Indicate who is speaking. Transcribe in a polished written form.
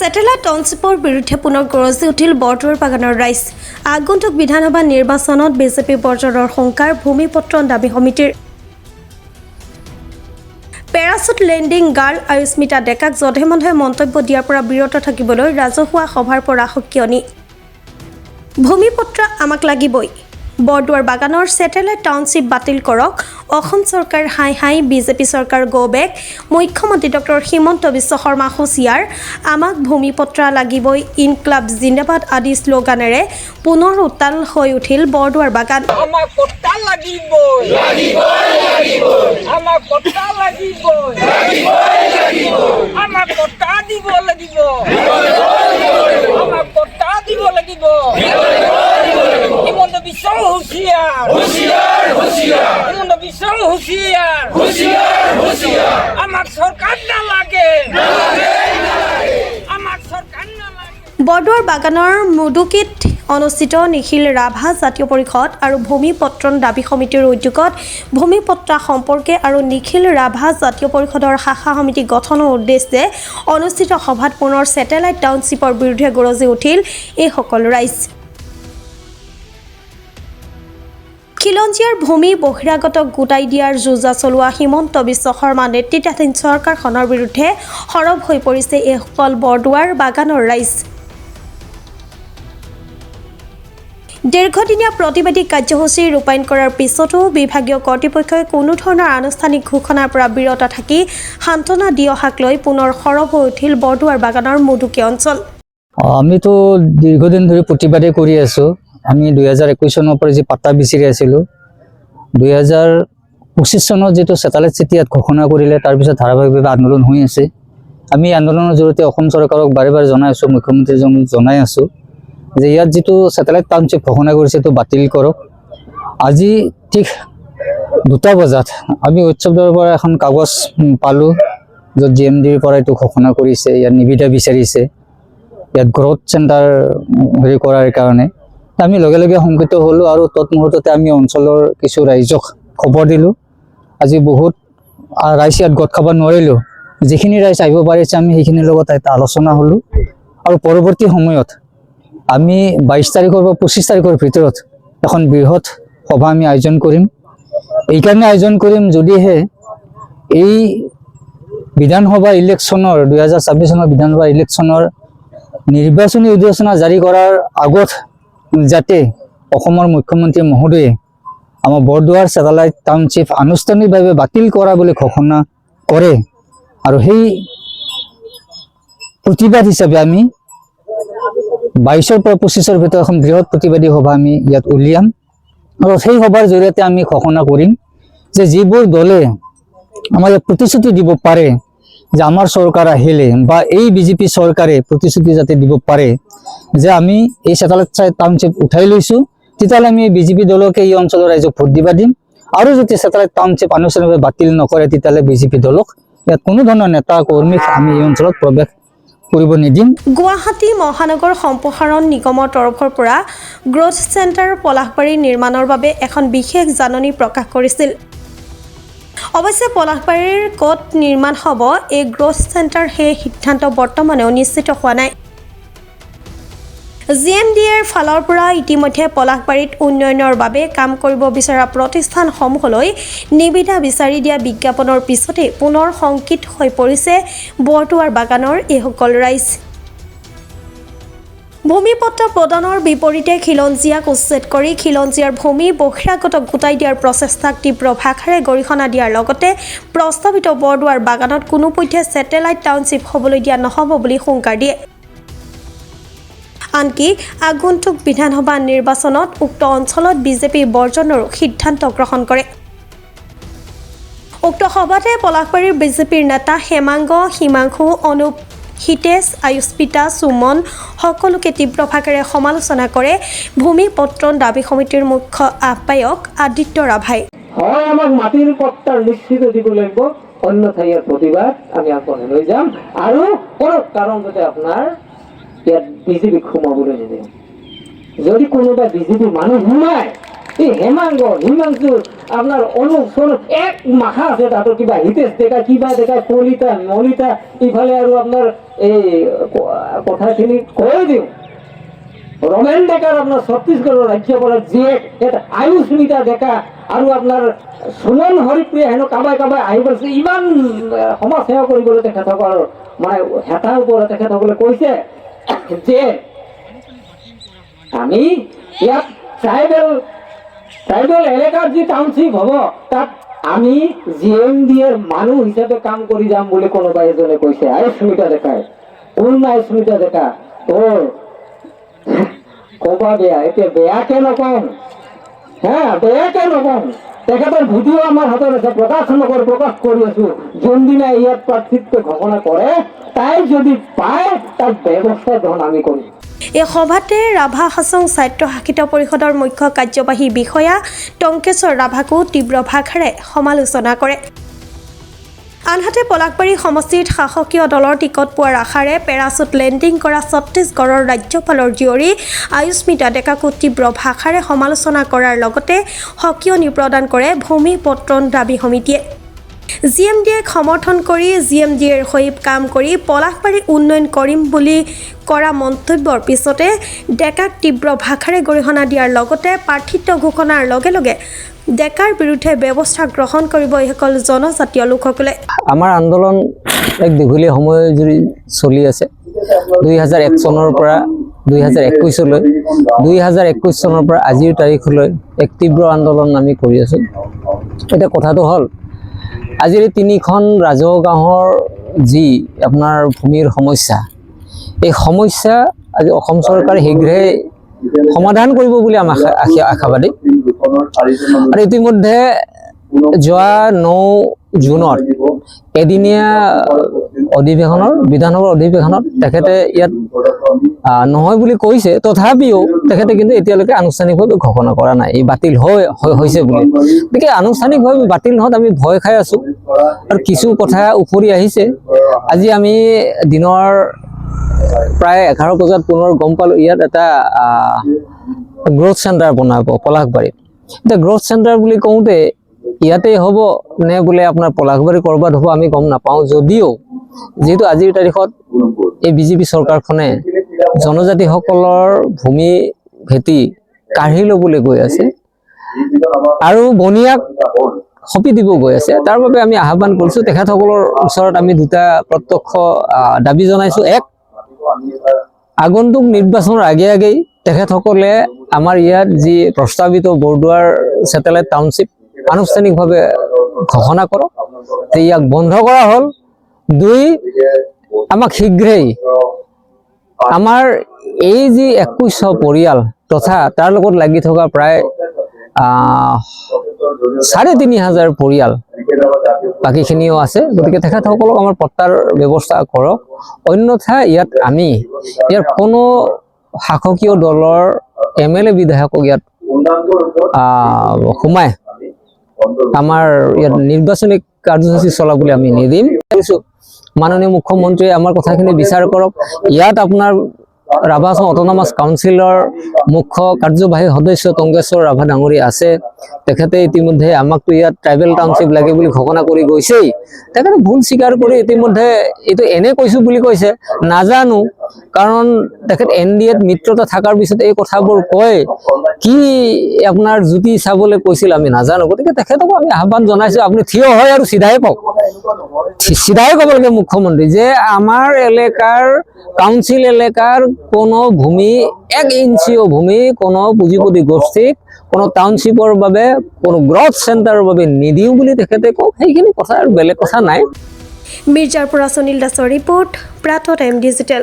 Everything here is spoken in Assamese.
Speaker 1: স্যাটেলাইট টাউনশ্বিপৰ বিৰুদ্ধে পুনৰ গৰজি উঠিল বৰদুৱাৰ বাগানৰ ৰাইজ। আগন্তুক বিধানসভা নিৰ্বাচনত বিজেপি বৰ্জনৰ শংকাৰ ভূমিপত্ৰণ দাবী সমিতিৰ। পেৰাচুট লেণ্ডিং গাৰ্ল আয়ুস্মিতা ডেকাক যধে মধে মন্তব্য দিয়াৰ পৰা বিৰত থাকিবলৈ ৰাজহুৱা সভাৰ পৰা সকিয়নি। ভূমিপত্ৰ আমাক লাগিবই। বৰদুৱাৰ বাগানৰ ছেটেলাইট টাউনশ্বিপ বাতিল কৰক। অসম চৰকাৰ হাই হাই, বিজেপি চৰকাৰ গো বেক। মুখ্যমন্ত্ৰী ডক্টৰ হিমন্ত বিশ্ব শৰ্মা হুঁচিয়াৰ। আমাক ভূমিপত্ৰ লাগিবই, ইনকলাব জিন্দাবাদ আদি শ্লোগানেৰে পুনৰ উত্তাল হৈ উঠিল বৰদুৱাৰ বাগান।
Speaker 2: আমাক পট্টা লাগিবই, আমাক পট্টা লাগিবই, আমাক পট্টা দিব লাগিব, আমাক পট্টা দিব লাগিব। হিমন্ত বিশ্ব হুঁচিয়াৰ, হিমন্ত বিশ্ব হুঁচিয়াৰ। আমাক চৰকাৰ নালাগে, আমাক চৰকাৰ নালাগে।
Speaker 1: বৰদুৱাৰ বাগানৰ মুডুকিত অনুষ্ঠিত নিখিল ৰাভা জাতীয় পৰিষদ আৰু ভূমিপত্ৰণ দাবী সমিতিৰ উদ্যোগত ভূমিপত্ৰা সম্পৰ্কে আৰু নিখিল ৰাভা জাতীয় পৰিষদৰ শাখা সমিতি গঠনৰ উদ্দেশ্যে অনুষ্ঠিত সভাত পুনৰ ছেটেলাইট টাউনশ্বিপৰ বিৰুদ্ধে গৰজি উঠিল এইসকল ৰাইজ। খিলঞ্জীয়াৰ ভূমি বহিৰাগত গোটাই দিয়াৰ যোজা চলোৱা হিমন্ত বিশ্ব শৰ্মা নেতৃত্বাধীন চৰকাৰখনৰ বিৰুদ্ধে সৰব হৈ পৰিছে এইসকল বৰদুৱাৰ বাগানৰ ৰাইজ। দীৰ্ঘদিনীয়া প্ৰতিবাদী কাৰ্যসূচী ৰূপায়ণ কৰাৰ পিছতো বিভাগীয় কৰ্তৃপক্ষই কোনো ধৰণৰ আনুষ্ঠানিক ঘোষণাৰ পৰা বিৰত থাকি সান্তনা দি অহাক লৈ পুনৰ সৰব হৈ উঠিল বৰদুৱাৰ বাগানৰ মুডুকি অঞ্চল।
Speaker 3: আমিতো দীৰ্ঘদিন ধৰি প্ৰতিবাদে কৰি আছোঁ। আমি 2021 চনৰ পৰা যি পাত্তা বিচাৰি আছিলোঁ, 2025 চনত যিটো ছেটেলাইট চিটি ইয়াত ঘোষণা কৰিলে, তাৰপিছত ধাৰাবাহিকভাৱে আন্দোলন হৈ আছে। আমি আন্দোলনৰ জৰিয়তে অসম চৰকাৰক বাৰে বাৰে জনাই আছোঁ, মুখ্যমন্ত্ৰীজনক জনাই আছোঁ যে ইয়াত যিটো ছেটেলাইট টাউনশ্বিপ ঘোষণা কৰিছে সেইটো বাতিল কৰক। আজি ঠিক 2টা বজাত আমি উৎসৱৰ পৰা এখন কাগজ পালোঁ, য'ত GMDৰ পৰা এইটো ঘোষণা কৰিছে, ইয়াত নিবিদা বিচাৰিছে, ইয়াত গ্ৰথ চেণ্টাৰ হেৰি কৰাৰ কাৰণে। আমি লগে লগে শংকিত হ'লোঁ আৰু তৎমুহূৰ্ততে আমি অঞ্চলৰ কিছু ৰাইজক খবৰ দিলোঁ। আজি বহুত ৰাইজ ইয়াত গোট খাব নোৱাৰিলোঁ। যিখিনি ৰাইজ আহিব পাৰিছে আমি সেইখিনিৰ লগত এটা আলোচনা হ'লোঁ আৰু পৰৱৰ্তী সময়ত আমি 22 তাৰিখৰ পৰা 25 তাৰিখৰ ভিতৰত এখন বৃহৎ সভা আমি আয়োজন কৰিম। এইকাৰণে আয়োজন কৰিম যদিহে এই বিধানসভা ইলেকশ্যনৰ 2026 চনৰ বিধানসভা ইলেকশ্যনৰ নিৰ্বাচনী অধিসূচনা জাৰি কৰাৰ আগত যাতে অসমৰ মুখ্যমন্ত্ৰী মহোদয়ে আমাৰ বৰদুৱাৰ ছেটেলাইট টাউনশ্বিপ আনুষ্ঠানিকভাৱে বাতিল কৰা বুলি ঘোষণা কৰে আৰু সেই প্ৰতিবাদ হিচাপে আমি 22ৰ পৰা 25ৰ ভিতৰত এখন বৃহৎ প্ৰতিবাদী সভা আমি ইয়াত উলিয়াম আৰু সেই সভাৰ জৰিয়তে আমি ঘোষণা কৰিম যে যিবোৰ দলে আমাৰ প্ৰতিশ্ৰুতি দিব পাৰে যে আমাৰ চৰকাৰ আহিলে বা এই বিজেপি চৰকাৰে প্ৰতিশ্ৰুতি যাতে দিব পাৰে যে আমি এই ছেটেলাইট টাউনশ্বিপ উঠাই লৈছোঁ, তেতিয়াহ'লে আমি বিজেপি দলকে এই অঞ্চলৰ ৰাইজক ভোট দিবা দিম। আৰু যদি ছেটেলাইট টাউনশ্বিপ আনুষ্ঠানিকভাৱে বাতিল নকৰে তেতিয়াহ'লে বিজেপি দলক ইয়াত কোনো ধৰণৰ নেতা কৰ্মীক আমি এই অঞ্চলত প্ৰৱেশ কৰিব নিদিম।
Speaker 1: গুৱাহাটী মহানগৰ সম্প্ৰসাৰণ নিগমৰ তৰফৰ পৰা গ্ৰথ চেণ্টাৰ পলাশবাৰী নিৰ্মাণৰ বাবে এখন বিশেষ জাননী প্ৰকাশ কৰিছিল। অৱশ্যে পলাশবাৰীৰ ক'ত নিৰ্মাণ হ'ব এই গ্ৰথ চেণ্টাৰ সেই সিদ্ধান্ত বৰ্তমানেও নিশ্চিত হোৱা নাই। GMDৰ ফালৰ পৰা ইতিমধ্যে পলাশবাৰীত উন্নয়নৰ বাবে কাম কৰিব বিচৰা প্ৰতিষ্ঠানসমূহলৈ নিবিদা বিচাৰি দিয়া বিজ্ঞাপনৰ পিছতে পুনৰ শংকিত হৈ পৰিছে বৰদুৱাৰ বাগানৰ এইসকল ৰাইজ। ভূমিপত্ৰ প্ৰদানৰ বিপৰীতে খিলঞ্জীয়াক উচ্ছেদ কৰি খিলঞ্জীয়াৰ ভূমি বহিৰাগত গোটাই দিয়াৰ প্ৰচেষ্টাক তীব্ৰ ভাষাৰে গৰিহণা দিয়াৰ লগতে প্ৰস্তাৱিত বৰদুৱাৰ বাগানত কোনোপধ্যে ছেটেলাইট টাউনশ্বিপ হ'বলৈ দিয়া নহ'ব বুলি হুংকাৰ দিয়ে। আনকি আগন্তুক বিধানসভা নিৰ্বাচনত উক্ত অঞ্চলত বিজেপি বৰ্জনৰো সিদ্ধান্ত গ্ৰহণ কৰে। উক্ত সভাতে পলাশবাৰীৰ বিজেপিৰ নেতা হেমাংগ, হিমাংশু, অনুপ, হিতেশ, আয়ুস্মিতা, সুমন সকলোকে তীব্ৰ ভাষাৰে সমালোচনা কৰে ভূমিপত্ৰণ দাবী সমিতিৰ মুখ্য আহ্বায়ক আদিত্য ৰাভাই।
Speaker 2: হয়, আমাক মাটিৰ পট্টা নিশ্চিত দিব লাগিব, অন্যথা ইয়াৰ প্ৰতিবাদ আমি আগবঢ়াই লৈ যাম আৰু কোনো কাৰণ যাতে আপোনাৰ ইয়াত বিজেপিক সোমাবলৈ নিদিওঁ। যদি কোনোবা বিজেপি মানুহ সোমায় এই হেমাংগৰ হিমাংশুৰ আপোনাৰ অনুপ চনুপ এক মাখা আছে তাহাঁতৰ কিবা হিতেশ ডেকা কিবা ডেকা কলিতা নলিতা ইফালে আৰু আপোনাৰ এই কথাখিনি কৈ দিওঁ ৰমেন ডেকাৰ আপোনাৰ ছত্তীশগড়ৰ ৰাজ্যপালৰ জীয়েক এটা আয়ুস্মিতা ডেকা আৰু আপোনাৰ সুমন হৰিপ্ৰিয়া হেনো কাবাই আহি পাইছে ইমান সমাজ সেৱা কৰিবলৈ তেখেতসকলৰ মানে হেতাৰ ওপৰত তেখেতসকলে কৈছে যে আমি ইয়াত ট্ৰাইবেল এলেকাৰ যি টাউনশ্বিপ হ'ব তাত আমি GMDৰ মানুহ হিচাপে কাম কৰি যাম বুলি কোনোবা এজনে কৈছে আয়ুস্মিতা ডেকাই পূৰ্ণ আয়ুস্মিতা ডেকা তোৰ কবা বেয়া এতিয়া বেয়াকে নকওঁ বেয়াকে নকওঁ তেখেতৰ ভিডিঅ' আমাৰ হাতত আছে প্ৰকাশ কৰি আছো যোনদিনা ইয়াত প্ৰাৰ্থিত্ব ঘোষণা কৰে তাই যদি পায় তাৰ ব্যৱস্থা ধন আমি কৰিম।
Speaker 1: এই সভাতে ৰাভা হাছং স্বায়ত্তশাসিত পৰিষদৰ মুখ্য কাৰ্যবাহী বিষয়া টংকেশ্বৰ ৰাভাকো তীব্ৰ ভাষাৰে সমালোচনা কৰে। আনহাতে পলাশবাৰী সমষ্টিত শাসকীয় দলৰ টিকট পোৱাৰ আশাৰে পেৰাচুট লেণ্ডিং কৰা ছত্তীশগড়ৰ ৰাজ্যপালৰ জীয়ৰী আয়ুস্মিতা ডেকাকো তীব্ৰ ভাষাৰে সমালোচনা কৰাৰ লগতে সকিয়নি প্ৰদান কৰে ভূমি পত্ৰণ দাবী সমিতিয়ে। GMDক সমৰ্থন কৰি GMDৰ হৈ কাম কৰি পলাশবাৰী উন্নয়ন কৰিম বুলি কৰা মন্তব্যৰ পিছতে ডেকাক তীব্ৰ ভাষাৰে গৰিহণা দিয়াৰ লগতে প্ৰাৰ্থিত্ব ঘোষণাৰ লগে লগে ডেকাৰ বিৰুদ্ধে ব্যৱস্থা গ্ৰহণ কৰিব এইসকল জনজাতীয় লোকসকলে।
Speaker 4: আমাৰ আন্দোলন এক দীঘলীয়া সময় জুৰি চলি আছে 2001 চনৰ পৰা 2021লৈ 2021 চনৰ পৰা আজিৰ তাৰিখলৈ এক তীব্ৰ আন্দোলন আমি কৰি আছোঁ। এতিয়া কথাটো হ'ল আজিৰ 3খন ৰাজহুৱা গাঁৱৰ যি আপোনাৰ ভূমিৰ সমস্যা এই সমস্যা আজি অসম চৰকাৰে শীঘ্ৰে সমাধান কৰিব বুলি আমি আশাবাদী। আৰু ইতিমধ্যে যোৱা 9 জুনত এদিনীয়া অধিৱেশনৰ বিধানসভাৰ অধিৱেশনত তেখেতে ইয়াত নহয় বুলি কৈছে, তথাপিও তেখেতে কিন্তু এতিয়ালৈকে আনুষ্ঠানিকভাৱে ঘোষণা কৰা নাই এই বাতিল হৈছে বুলি। গতিকে আনুষ্ঠানিকভাৱে বাতিল নোহোৱাত আমি ভয় খাই আছোঁ আৰু কিছু কথা উফৰি আহিছে। আজি আমি দিনৰ প্ৰায় 11 বজাত পুনৰ গম পালোঁ ইয়াত এটা গ্ৰোথ চেণ্টাৰ বনাব পলাশবাৰীত। এতিয়া গ্ৰোথ চেণ্টাৰ বুলি কওঁতে ইয়াতে হ'ব নে বোলে আপোনাৰ পলাশবাৰী ক'ৰবাত হ'ব আমি গম নাপাওঁ। যদিও যিহেতু আজিৰ তাৰিখত এই বিজেপি চৰকাৰখনে জনজাতিসকলৰ ভূমি ভেটি কাঢ়ি ল'বলৈ গৈ আছে আৰু বনিয়াক সপি দিব গৈ আছে, তাৰ বাবে আমি আহ্বান কৰিছোঁ তেখেতসকলৰ ওচৰত আমি দুটা প্ৰত্যক্ষ দাবী জনাইছোঁ। এক, আগন্তুক নিৰ্বাচনৰ আগেই তেখেতসকলে আমাৰ ইয়াত যি প্ৰস্তাৱিত বৰদুৱাৰ ছেটেলাইট টাউনশ্বিপ আনুষ্ঠানিকভাৱে ঘোষণা কৰক যে ইয়াক বন্ধ কৰা হ'ল। 2, আমাক শীঘ্ৰেই আমাৰ এই যি 2100 পৰিয়াল তথা তাৰ লগত লাগি থকা প্ৰায় 3500 পৰিয়াল বাকীখিনিও আছে, গতিকে তেখেতসকলক আমাৰ পট্টাৰ ব্যৱস্থা কৰক। অন্যথা ইয়াৰ কোনো শাসকীয় দলৰ MLA বিধায়কক ইয়াত সোমাই আমাৰ ইয়াত নিৰ্বাচনী কাৰ্যসূচী চলাবলৈ আমি নিদিম। মাননীয় মুখ্যমন্ত্ৰীয়ে আমাৰ কথাখিনি বিচাৰ কৰক। ইয়াত আপোনাৰ ৰাভা হাছং অট'নমাছ কাউন্সিলৰ মুখ্য কাৰ্যবাহী সদস্য টংকেশ্বৰ ৰাভা ডাঙৰীয়া আছে। তেখেতে ইতিমধ্যে আমাকতো ইয়াত ট্ৰাইবেল টাউনশ্বিপ লাগে বুলি ঘোষণা কৰি গৈছেই। তেখেতে ভুল স্বীকাৰ কৰি ইতিমধ্যে এইটো এনে কৈছোঁ বুলি কৈছে, নাজানো। কাৰণ তেখেত NDAত মিত্ৰতা থকাৰ পিছত এই কথাবোৰ কয়, কি আপোনাৰ জুতি চাবলৈ কৈছিল আমি নাজানো। গতিকে তেখেতকো আমি আহ্বান জনাইছোঁ, আপুনি থিয় হয় আৰু চিধাই কওক, চিধাই ক'ব লাগে মুখ্যমন্ত্ৰী যে আমাৰ এলেকাৰ কাউন্সিল এলেকাৰ কোনো ভূমি 1 ইঞ্চিও ভূমি কোনো পুঁজিপতি গোষ্ঠীক কোনো টাউনশ্বিপৰ বাবে কোনো গ্ৰথ চেণ্টাৰৰ বাবে নিদিওঁ বুলি তেখেতে কওক। সেইখিনি কথা আৰু বেলেগ কথা নাই।
Speaker 1: মিৰ্জাৰ পৰা সুনীল দাসৰ ৰিপৰ্ট, প্ৰাতঃ টাইম ডিজিটেল।